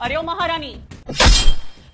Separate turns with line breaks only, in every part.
अरे ओ महारानी,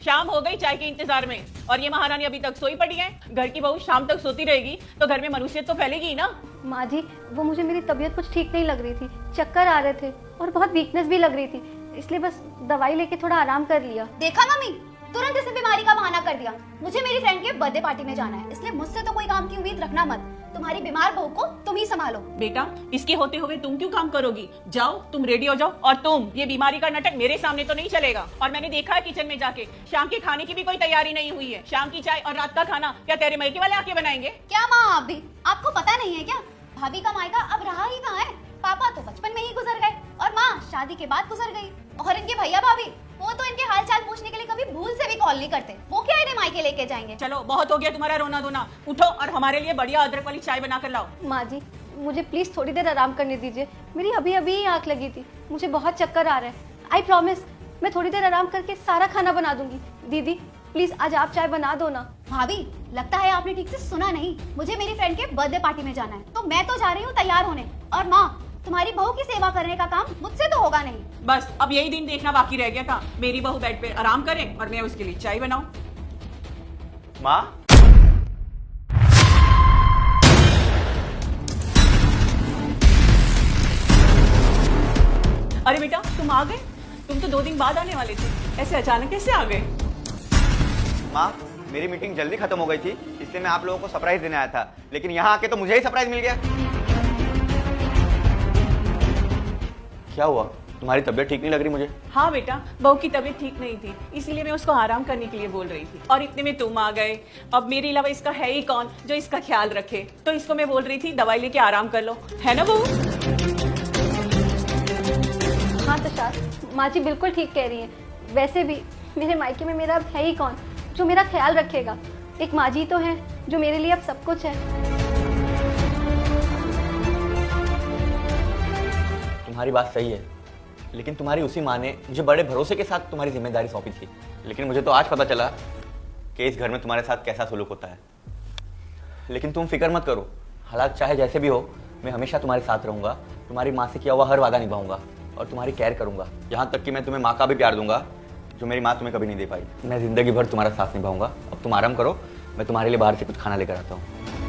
शाम हो गई चाय के इंतजार में और ये महारानी अभी तक सोई पड़ी है। घर की बहू शाम तक सोती रहेगी तो घर में मनुष्यत तो फैलेगी ही ना।
माँ जी, वो मुझे मेरी तबीयत कुछ ठीक नहीं लग रही थी, चक्कर आ रहे थे और बहुत वीकनेस भी लग रही थी, इसलिए बस दवाई लेके थोड़ा आराम कर लिया।
देखा मम्मी, तुरंत इसे बीमारी का बहाना कर दिया। मुझे मेरी फ्रेंड के बर्थडे पार्टी में जाना है, इसलिए मुझसे तो कोई काम की उम्मीद रखना मत। तुम्हारी बीमार बहू को तुम ही संभालो।
बेटा, इसके होते हुए तुम क्यों काम करोगी? जाओ, तुम रेडी हो जाओ। और तुम, ये बीमारी का नाटक मेरे सामने तो नहीं चलेगा। और मैंने देखा है किचन में जाके, शाम के खाने की भी कोई तैयारी नहीं हुई है। शाम की चाय और रात का खाना क्या तेरे मायके वाले आके बनाएंगे?
क्या माँ, आप भी, आपको पता नहीं है क्या? भाभी का मायका अब रहा ही कहाँ है। पापा तो बचपन में ही गुजर गए और माँ शादी के बाद गुजर गई। और इनके भैया भाभी, वो तो इनके हालचाल पूछने के लिए कभी भूल से भी कॉल नहीं करते। वो क्या इन्हें मायके लेके जाएंगे?
चलो, बहुत हो गया तुम्हारा रोना धोना। उठो और हमारे लिए बढ़िया अदरक वाली चाय बना कर लाओ।
माँ जी, मुझे प्लीज थोड़ी देर आराम करने दीजिए। मेरी अभी अभी ही आँख लगी थी, मुझे बहुत चक्कर आ रहा है। आई प्रॉमिस, मैं थोड़ी देर आराम करके सारा खाना बना दूंगी। दीदी प्लीज आज आप चाय बना दो ना।
भाभी, लगता है आपने ठीक से सुना नहीं। मुझे मेरी फ्रेंड के बर्थडे पार्टी में जाना है, तो मैं तो जा रही हूँ तैयार होने। और माँ, तुम्हारी बहू की सेवा करने का काम मुझसे तो होगा नहीं।
बस अब यही दिन देखना बाकी रह गया था, मेरी बहू बेड पे आराम करे और मैं उसके लिए चाय बनाऊं।
माँ,
अरे बेटा, तुम आ गए? तुम तो 2 दिन बाद आने वाले थे, ऐसे अचानक कैसे आ गए?
माँ, मेरी मीटिंग जल्दी खत्म हो गई थी, इसलिए मैं आप लोगों को सरप्राइज देने आया था। लेकिन यहाँ आके तो मुझे ही सरप्राइज मिल गया। क्या हुआ? तुम्हारी तबीयत ठीक नहीं लग रही मुझे।
हाँ बेटा, बहू की तबीयत ठीक नहीं थी, इसीलिए मैं उसको आराम करने के लिए बोल रही थी। और इतने में तुम आ गए। अब मेरे अलावा इसका है ही कौन जो इसका ख्याल रखे? तो इसको मैं बोल रही थी दवाई लेके आराम कर लो, है ना बहू?
हाँ तुषार, माँ जी बिल्कुल ठीक कह रही हैं। वैसे भी मेरे मायके में मेरा अब है ही कौन जो मेरा ख्याल रखेगा। एक माँ जी तो है जो मेरे लिए अब सब कुछ है।
तुम्हारी बात सही है, लेकिन तुम्हारी उसी माँ ने मुझे बड़े भरोसे के साथ तुम्हारी जिम्मेदारी सौंपी थी। लेकिन मुझे तो आज पता चला कि इस घर में तुम्हारे साथ कैसा सुलूक होता है। लेकिन तुम फिक्र मत करो, हालात चाहे जैसे भी हो, मैं हमेशा तुम्हारे साथ रहूंगा। तुम्हारी माँ से किया हुआ हर वादा निभाऊंगा और तुम्हारी केयर करूंगा। यहाँ तक कि मैं तुम्हें माँ का भी प्यार दूंगा जो मेरी माँ तुम्हें कभी नहीं दे पाई। मैं जिंदगी भर तुम्हारा साथ निभाऊंगा। अब तुम आराम करो, मैं तुम्हारे लिए बाहर से कुछ खाना लेकर आता हूँ।